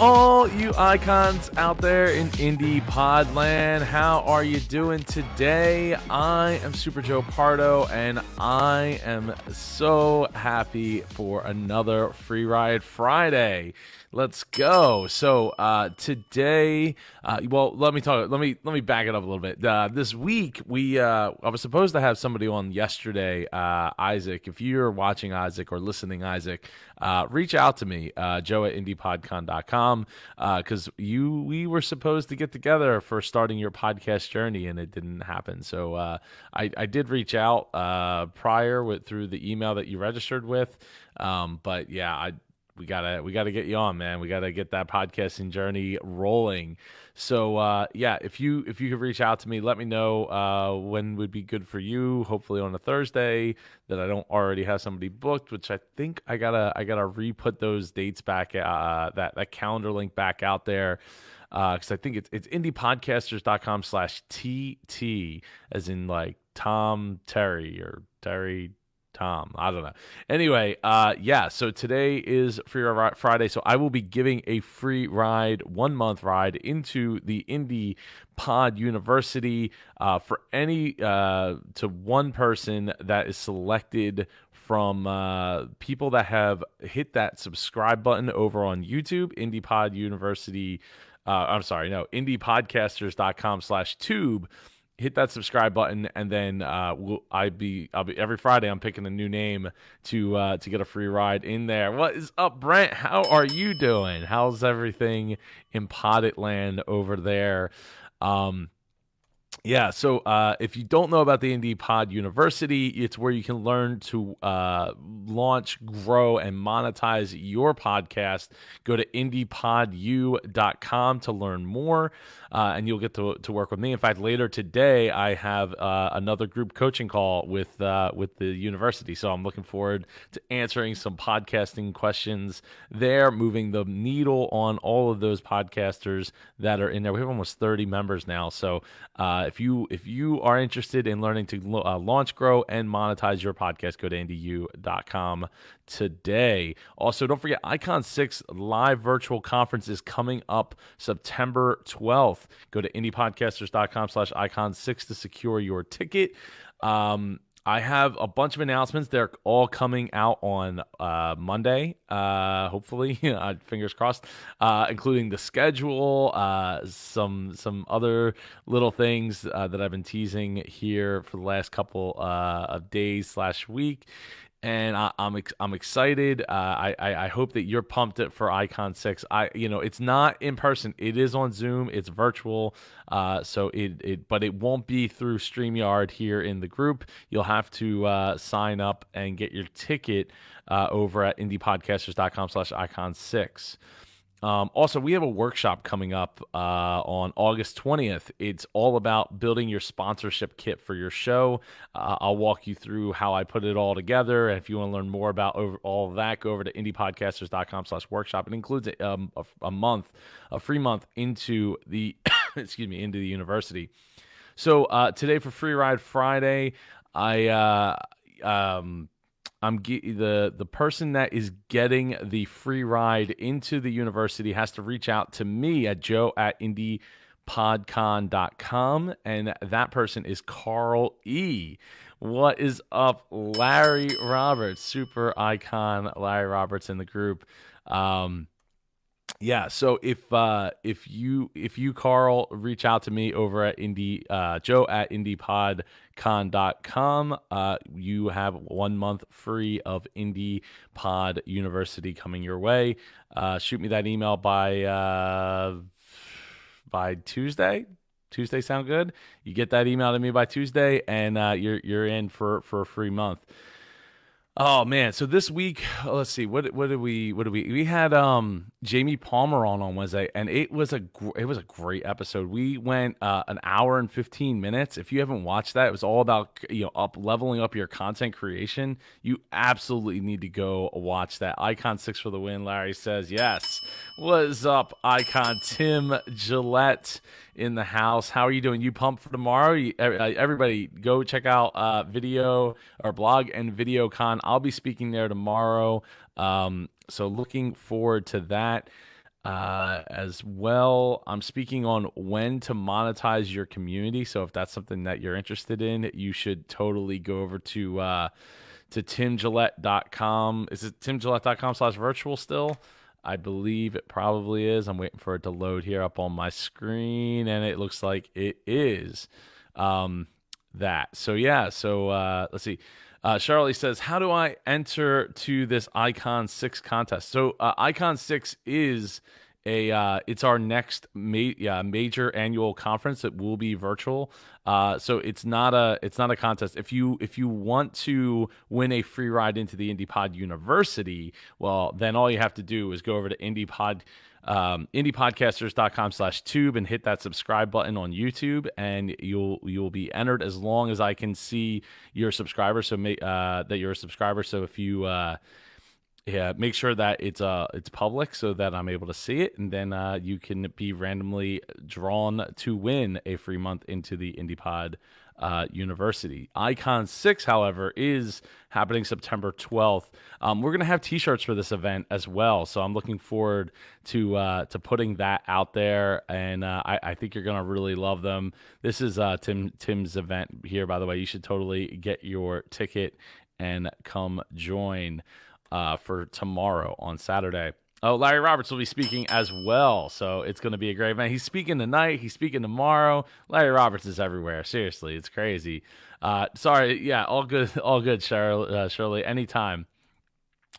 all you icons out there in indie podland, how are you doing today? I am Super Joe Pardo, and I am so happy for another Free Ride Friday. Let's go. So today, let me back it up a little bit. This week, I was supposed to have somebody on yesterday, Isaac. If you're watching Isaac or listening Isaac, reach out to me, Joe at indiepodcon.com, because we were supposed to get together for starting your podcast journey, and it didn't happen. So I did reach out prior through the email that you registered with, but yeah, we gotta get you on, man. We gotta get that podcasting journey rolling. So yeah, if you could reach out to me, let me know when would be good for you. Hopefully on a Thursday that I don't already have somebody booked, which I think I gotta re-put those dates back, that calendar link back out there. Because I think it's indiepodcasters.com/TT, as in like Tom Terry or Terry Tom. I don't know. Anyway, yeah, so today is Free Ride Friday, so I will be giving a free ride, 1 month ride into the Indie Pod University for any to one person that is selected from people that have hit that subscribe button over on YouTube, Indie Pod University. I'm sorry, no, indiepodcasters.com/tube. Hit that subscribe button, and then I'll be every Friday. I'm picking a new name to get a free ride in there. What is up, Brent? How are you doing? How's everything in Poddit land over there? Yeah, so if you don't know about the Indie Pod University, it's where you can learn to launch, grow, and monetize your podcast. Go to indiepodu.com to learn more, and you'll get to work with me. In fact, later today, I have another group coaching call with the university, so I'm looking forward to answering some podcasting questions there, moving the needle on all of those podcasters that are in there. We have almost 30 members now, so if you are interested in learning to launch, grow, and monetize your podcast, go to indie.com today. Also, don't forget Icon 6 live virtual conference is coming up September 12th. Go to indiepodcasters.com/icon6 to secure your ticket. I have a bunch of announcements. They're all coming out on Monday, hopefully, fingers crossed, including the schedule, some other little things that I've been teasing here for the last couple of days/week. And I'm excited. I hope that you're pumped it for Icon 6. It's not in person. It is on Zoom. It's virtual. But it won't be through StreamYard here in the group. You'll have to sign up and get your ticket over at indiepodcasters.com/icon6. Also, we have a workshop coming up on August 20th. It's all about building your sponsorship kit for your show. I'll walk you through how I put it all together. And if you want to learn more about all of that, go over to indiepodcasters.com/workshop. It includes a free month into the into the university. So today for Free Ride Friday, the person that is getting the free ride into the university has to reach out to me at joe@indiepodcon.com, and that person is Carl E. What is up, Larry Roberts, super icon Larry Roberts in the group. Yeah, so if you Carl reach out to me over at joe@indiepodcon.com, you have 1 month free of Indie Pod University coming your way. Shoot me that email by Tuesday. Tuesday sound good? You get that email to me by Tuesday, and you're in for a free month. Oh man, so this week, let's see, what did we had Jamie Palmer on Wednesday, and it was a great episode. We went an hour and 15 minutes. If you haven't watched that, it was all about leveling up your content creation. You absolutely need to go watch that. Icon 6 for the win, Larry says. Yes. What is up, Icon? Tim Gillette in the house. How are you doing? You pumped for tomorrow? Everybody go check out video or blog and VideoCon. I'll be speaking there tomorrow. So looking forward to that. as well. I'm speaking on when to monetize your community. So if that's something that you're interested in, you should totally go over to timgillette.com. Is it timgillette.com/virtual still? I believe it probably is. I'm waiting for it to load here up on my screen, and it looks like it is. That. So yeah. So let's see. Charlie says, "How do I enter to this Icon 6 contest?" So Icon 6 is it's our next major annual conference that will be virtual. So it's not a contest. If you want to win a free ride into the IndiePod University, well, then all you have to do is go over to indiepodcasters.com/tube and hit that subscribe button on YouTube, and you'll be entered as long as I can see your subscriber. So that you're a subscriber. So if you make sure that it's public so that I'm able to see it, and then you can be randomly drawn to win a free month into the IndiePod University. Icon 6, however, is happening September 12th. We're going to have t-shirts for this event as well, so I'm looking forward to putting that out there, and I think you're going to really love them. This is Tim's event here, by the way. You should totally get your ticket and come join for tomorrow on Saturday. Oh, Larry Roberts will be speaking as well, so it's going to be a great event. He's speaking tonight. He's speaking tomorrow. Larry Roberts is everywhere. Seriously, it's crazy. Sorry, yeah, all good, Shirley. Anytime.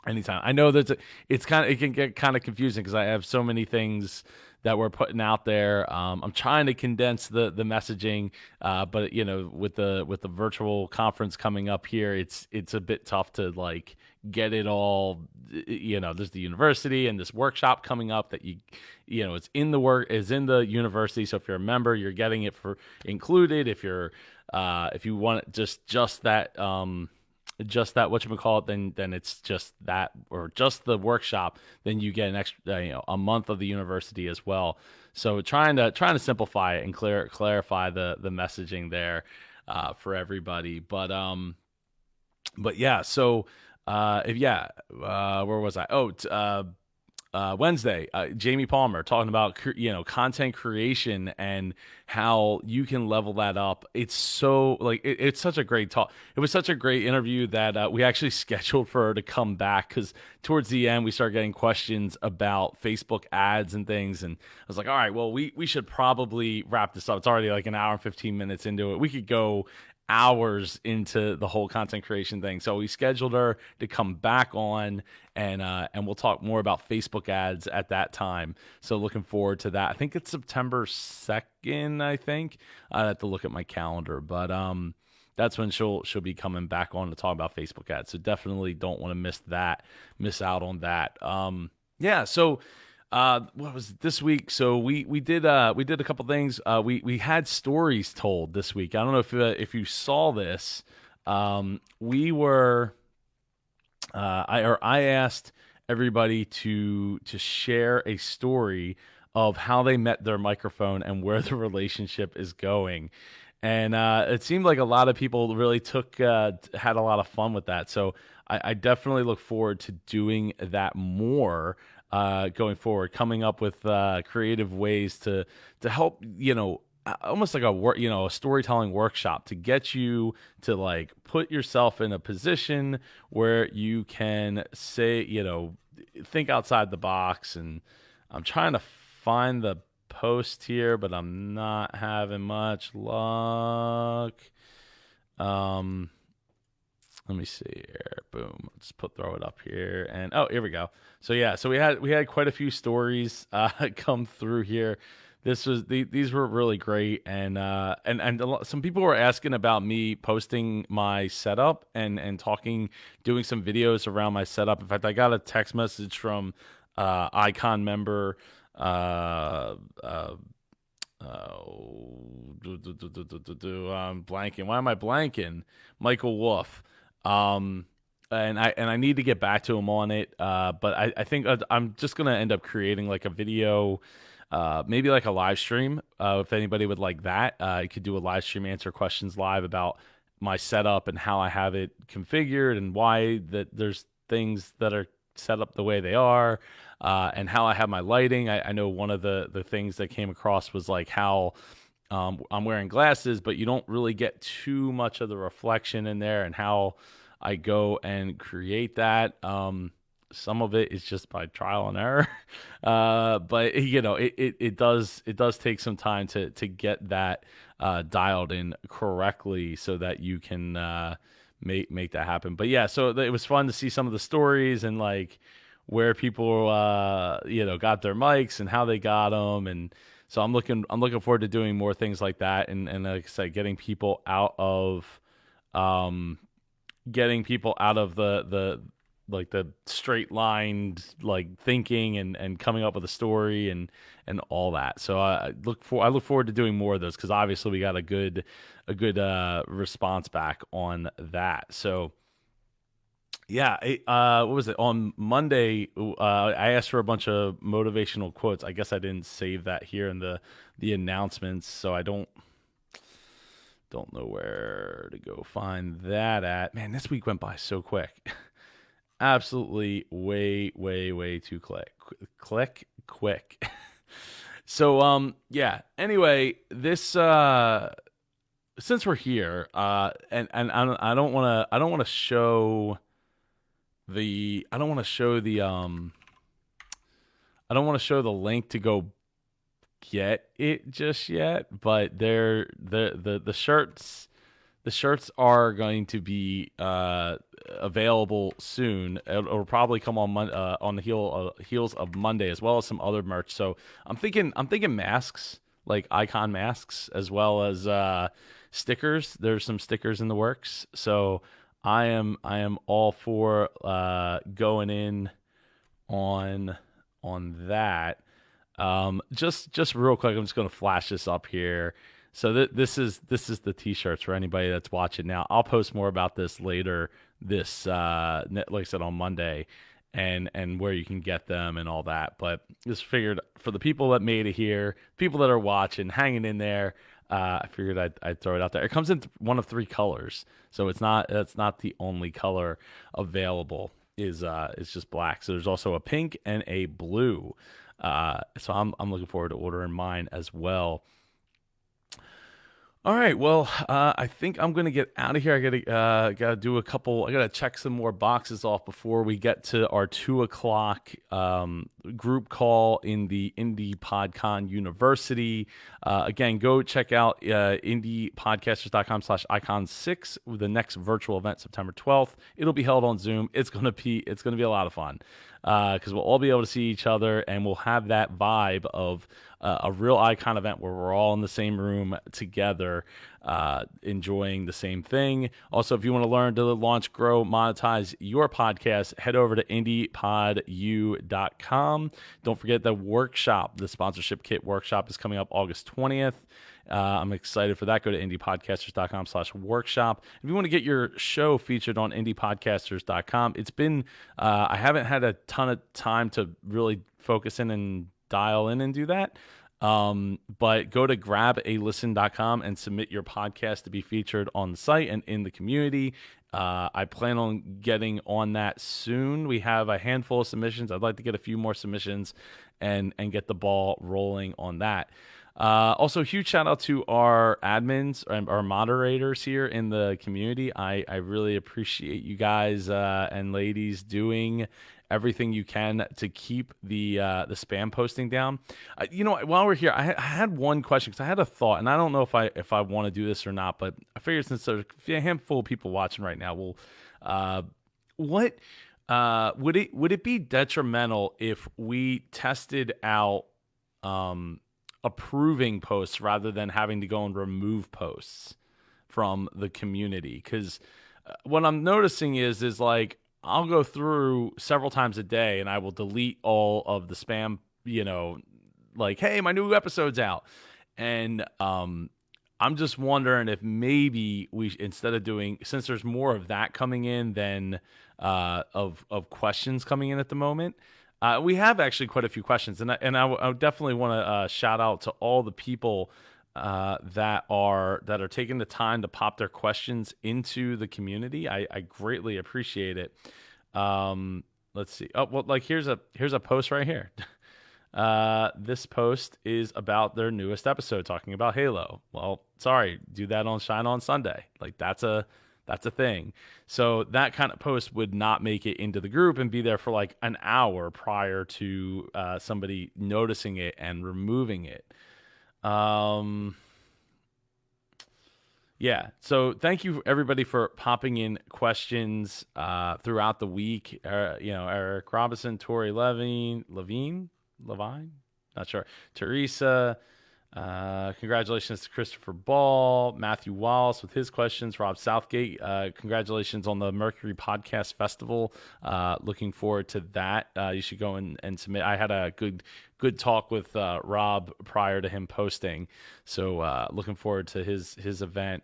I know that it can get kind of confusing because I have so many things that we're putting out there. I'm trying to condense the messaging, but with the virtual conference coming up here, it's a bit tough to like get it all. There's the university and this workshop coming up that it's in the university. So if you're a member, you're getting it for included. If you want just that whatchamacallit, then it's just that, or just the workshop, then you get an extra a month of the university as well. So trying to simplify it and clarify the messaging there for everybody. But yeah, so where was I? Wednesday, Jamie Palmer talking about content creation and how you can level that up. It's so it's such a great talk. It was such a great interview that we actually scheduled for her to come back, because towards the end we started getting questions about Facebook ads and things, and I was like, all right, well, we should probably wrap this up. It's already like an hour and 15 minutes into it. We could go hours into the whole content creation thing. So we scheduled her to come back on, and we'll talk more about Facebook ads at that time. So looking forward to that. I think it's September 2nd, I think. I have to look at my calendar, but that's when she'll be coming back on to talk about Facebook ads. So definitely don't want to miss out on that. So what was it this week? So we did a couple things. We had stories told this week. I don't know if you saw this. We were I asked everybody to share a story of how they met their microphone and where the relationship is going. And it seemed like a lot of people really had a lot of fun with that. So I definitely look forward to doing that more going forward, coming up with creative ways to help, almost like a storytelling workshop to get you to like put yourself in a position where you can say, think outside the box. And I'm trying to find the post here, but I'm not having much luck. Let me see here. Boom. Let's throw it up here. And here we go. So yeah, so we had quite a few stories come through here. These were really great, and some people were asking about me posting my setup and doing some videos around my setup. In fact, I got a text message from Icon member. I'm blanking. Why am I blanking? Michael Wolf. And I need to get back to him on it. But I think I'm just gonna end up creating like a video, maybe like a live stream. If anybody would like that, I could do a live stream, answer questions live about my setup and how I have it configured and why that there's things that are set up the way they are. and how I have my lighting. I know one of the things that came across was like how I'm wearing glasses, but you don't really get too much of the reflection in there, and how I go and create that. Some of it is just by trial and error, but it does take some time to get that dialed in correctly so that you can make that happen. But yeah, so it was fun to see some of the stories and like where people got their mics and how they got them. And so I'm looking forward to doing more things like that, and like I said, um getting people out of the like the straight lined like thinking, and coming up with a story and all that. So I look forward to doing more of those, because obviously we got a good response back on that. So yeah, what was it on Monday? I asked for a bunch of motivational quotes. I guess I didn't save that here in the announcements, so I don't know where to go find that at. Man, this week went by so quick. Absolutely way, way, way too quick. So yeah. Anyway, this since we're here, and I don't want to show the I don't want to show the I don't want to show the link to go get it just yet, but the shirts are going to be available soon. It'll probably come on the heels of Monday, as well as some other merch. So I'm thinking masks, like icon masks, as well as stickers. There's some stickers in the works. So I am all for going in on that. Just real quick, I'm just going to flash this up here. So this is the t-shirts for anybody that's watching now. I'll post more about this later. Like I said, on Monday, and where you can get them and all that. But just figured for the people that made it here, people that are watching, hanging in there. I figured I'd throw it out there. It comes in one of three colors, so that's not the only color available. Is just black. So there's also a pink and a blue. So I'm looking forward to ordering mine as well. All right, well, I think I'm gonna get out of here. I gotta do a couple. I gotta check some more boxes off before we get to our 2 o'clock group call in the Indie PodCon University. Again, go check out indiepodcasters.com/icon6 with the next virtual event, September 12th. It'll be held on Zoom. It's gonna be a lot of fun, because we'll all be able to see each other, and we'll have that vibe of a real icon event where we're all in the same room together, enjoying the same thing. Also, if you want to learn to launch, grow, monetize your podcast, head over to indiepodu.com. Don't forget the workshop. The sponsorship kit workshop is coming up August 20th. I'm excited for that. Go to indiepodcasters.com/workshop. If you want to get your show featured on indiepodcasters.com, it's been, I haven't had a ton of time to really focus in and dial in and do that. But go to grabalisten.com and submit your podcast to be featured on the site and in the community. I plan on getting on that soon. We have a handful of submissions. I'd like to get a few more submissions and get the ball rolling on that. Also, huge shout out to our admins and our moderators here in the community. I really appreciate you guys and ladies doing everything you can to keep the spam posting down. While we're here, I had one question, because I had a thought, and I don't know if I want to do this or not, but I figured since there's a handful of people watching right now, would it be detrimental if we tested out approving posts rather than having to go and remove posts from the community? Because what I'm noticing is like, I'll go through several times a day and I will delete all of the spam, like, hey, my new episode's out. And I'm just wondering if maybe we, instead of doing, since there's more of that coming in than of questions coming in at the moment, we have actually quite a few questions. And I definitely want to shout out to all the people that are taking the time to pop their questions into the community. I greatly appreciate it. let's see. Oh, well, like here's a post right here. This post is about their newest episode talking about Halo. Well, sorry, do that on Shine On Sunday. Like that's a thing. So that kind of post would not make it into the group and be there for like an hour prior to somebody noticing it and removing it. Yeah. So thank you everybody for popping in questions throughout the week. Eric Robinson, Tori Levine, not sure. Teresa, congratulations to Christopher Ball, Matthew Wallace with his questions, Rob Southgate, congratulations on the Mercury Podcast Festival. Looking forward to that. You should go and submit. I had a good talk with Rob prior to him posting, so looking forward to his event.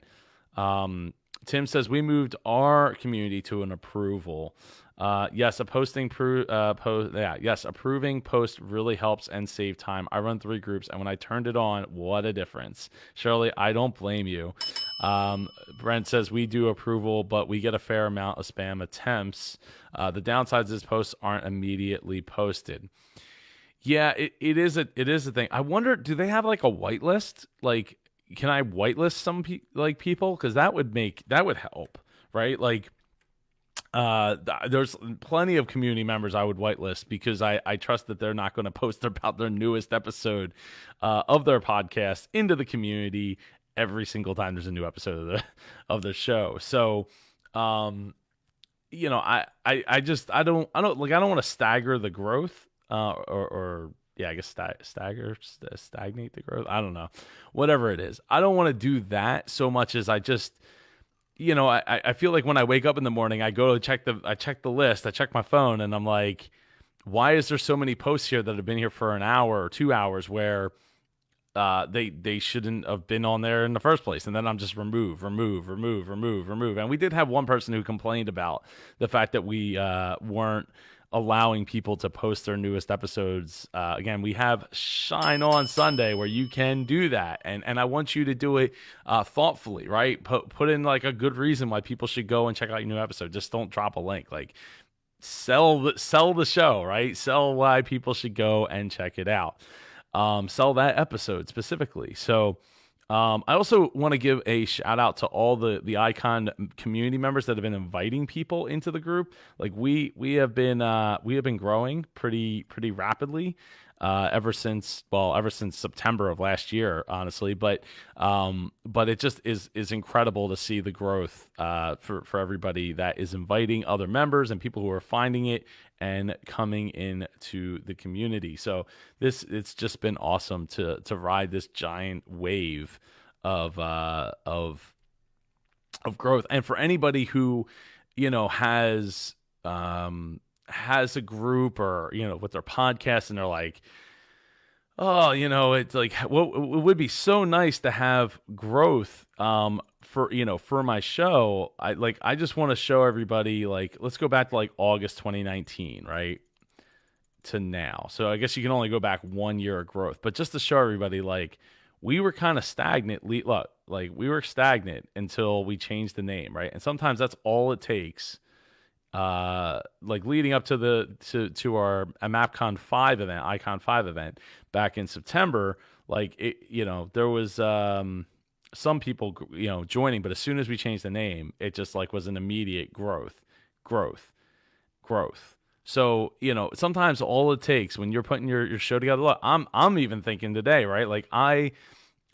Tim says we moved our community to an approval. Yes, approving post really helps and save time. I run 3 groups, and when I turned it on, what a difference. Shirley, I don't blame you. Brent says we do approval, but we get a fair amount of spam attempts. The downsides is posts aren't immediately posted. Yeah, it is a thing. I wonder, do they have like a whitelist? Like, can I whitelist some people? Because that would help, right? Like, there's plenty of community members I would whitelist because I trust that they're not going to post about their newest episode of their podcast into the community every single time there's a new episode of the show. So, I don't want to stagger the growth, I guess stagnate the growth. I don't know, whatever it is. I don't want to do that so much as I just. I feel like when I wake up in the morning, I go to check the list, I check my phone, and I'm like, why is there so many posts here that have been here for an hour or 2 hours where they shouldn't have been on there in the first place? And then I'm just remove. And we did have one person who complained about the fact that we weren't allowing people to post their newest episodes. Again, we have Shine On Sunday where you can do that, and I want you to do it thoughtfully, right? Put in like a good reason why people should go and check out your new episode. Just don't drop a link. Like sell the show, right? Sell why people should go and check it out. Sell that episode specifically. So I also want to give a shout out to all the Icon community members that have been inviting people into the group. Like we have been growing pretty rapidly ever since September of last year, honestly. But it just is incredible to see the growth for everybody that is inviting other members and people who are finding it and coming into the community. So it's just been awesome to ride this giant wave of growth. And for anybody who, has a group or, with their podcast and they're like, oh, it's like, well, it would be so nice to have growth for my show. I just want to show everybody, like, let's go back to like August 2019, right? To now. So I guess you can only go back 1 year of growth, but just to show everybody, like, we were kind of stagnant. Look, like we were stagnant until we changed the name, right? And sometimes that's all it takes. Like leading up to our MapCon 5 event, Icon 5 event back in September, like it, there was some people joining, but as soon as we changed the name, it just like was an immediate growth. So sometimes all it takes when you're putting your show together. Look, I'm even thinking today, right? Like I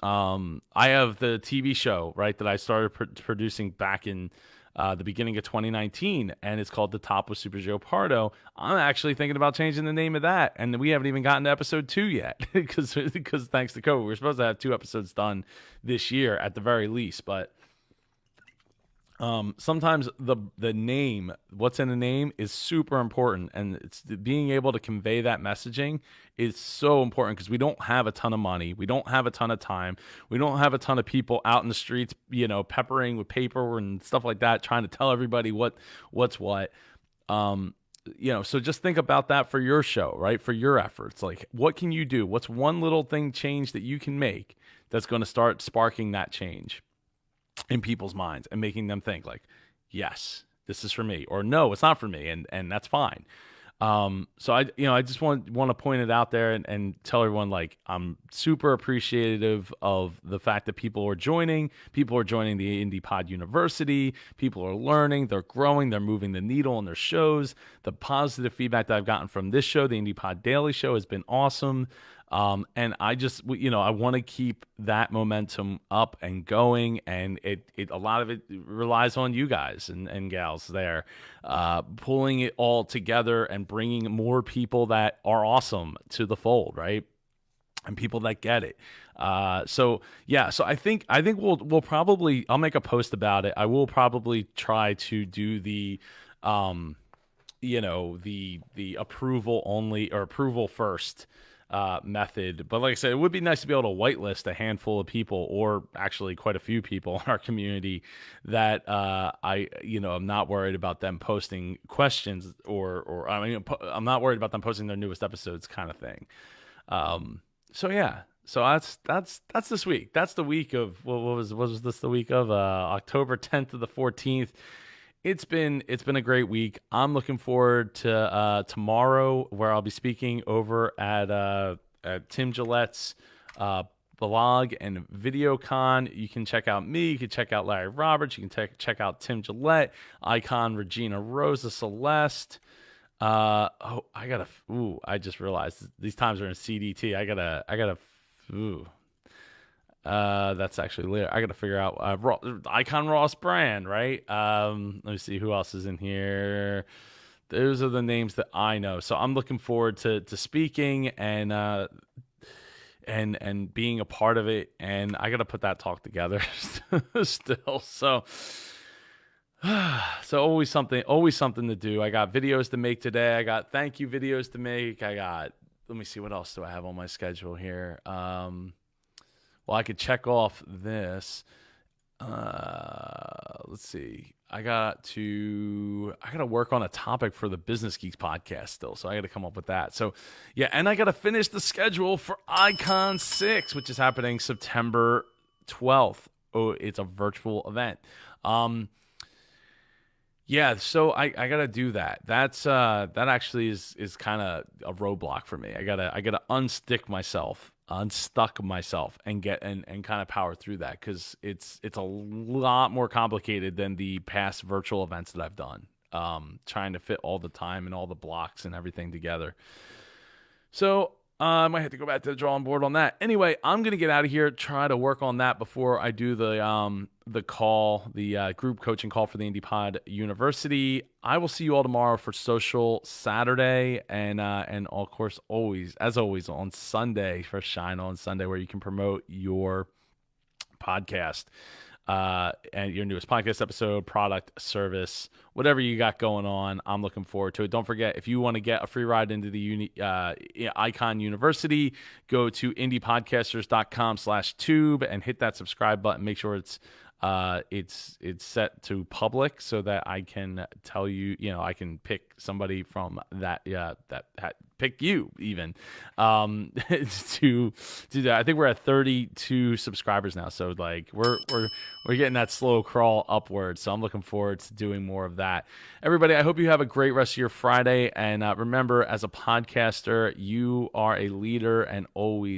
have the TV show, right, that I started producing back in the beginning of 2019, and it's called The Top with Super Joe Pardo. I'm actually thinking about changing the name of that, and we haven't even gotten to episode 2 yet because thanks to COVID, we're supposed to have 2 episodes done this year at the very least. But sometimes the name, what's in the name, is super important, and it's being able to convey that messaging is so important because we don't have a ton of money, we don't have a ton of time, we don't have a ton of people out in the streets, peppering with paper and stuff like that, trying to tell everybody what's what. So just think about that for your show, right? For your efforts, like what can you do? What's one little thing change that you can make that's going to start sparking that change in people's minds and making them think like, yes, this is for me, or no, it's not for me. And that's fine. So I just want to point it out there and tell everyone, like, I'm super appreciative of the fact that people are joining the Indie Pod University. People are learning, they're growing, they're moving the needle on their shows. The positive feedback that I've gotten from this show, the Indie Pod Daily Show, has been awesome. And I just, I want to keep that momentum up and going. And a lot of it relies on you guys and gals there, pulling it all together and bringing more people that are awesome to the fold, right? And people that get it. So I think we'll probably, I'll make a post about it. I will probably try to do the, the approval only or approval first method. But like I said, it would be nice to be able to whitelist a handful of people, or actually quite a few people in our community that I'm not worried about them posting questions or I'm not worried about them posting their newest episodes, kind of thing. So that's this week. That's the week of what was this the week of October 10th to the 14th. It's been a great week. I'm looking forward to tomorrow, where I'll be speaking over at Tim Gillette's blog and VideoCon. You can check out me. You can check out Larry Roberts. You can check out Tim Gillette, Icon Regina Rosa Celeste. I just realized these times are in CDT. That's actually later. I got to figure out Icon Ross Brand, right? Let me see who else is in here. Those are the names that I know. So I'm looking forward to speaking and being a part of it. And I got to put that talk together still. So always something to do. I got videos to make today. I got thank you videos to make. Let me see, what else do I have on my schedule here? Well, I could check off this. Let's see. I got to work on a topic for the Business Geeks podcast still, so I got to come up with that. So, yeah, and I got to finish the schedule for Icon 6, which is happening September 12th. Oh, it's a virtual event. So I gotta do that. That actually is kind of a roadblock for me. I gotta unstuck myself and get and kind of power through that, because it's a lot more complicated than the past virtual events that I've done. Trying to fit all the time and all the blocks and everything together. So I might have to go back to the drawing board on that. Anyway, I'm gonna get out of here. Try to work on that before I do the call, the group coaching call for the Indie Pod University. I will see you all tomorrow for Social Saturday, and of course, as always on Sunday for Shine On Sunday, where you can promote your podcast. And your newest podcast episode, product, service, whatever you got going on. I'm looking forward to it. Don't forget, if you want to get a free ride into the Icon University, go to indiepodcasters.com/tube and hit that subscribe button. Make sure it's set to public, so that I can tell you, I can pick somebody from that pick you even to do that. I think we're at 32 subscribers now, so like we're getting that slow crawl upward. So I'm looking forward to doing more of that. Everybody, I hope you have a great rest of your Friday, and remember, as a podcaster, you are a leader and always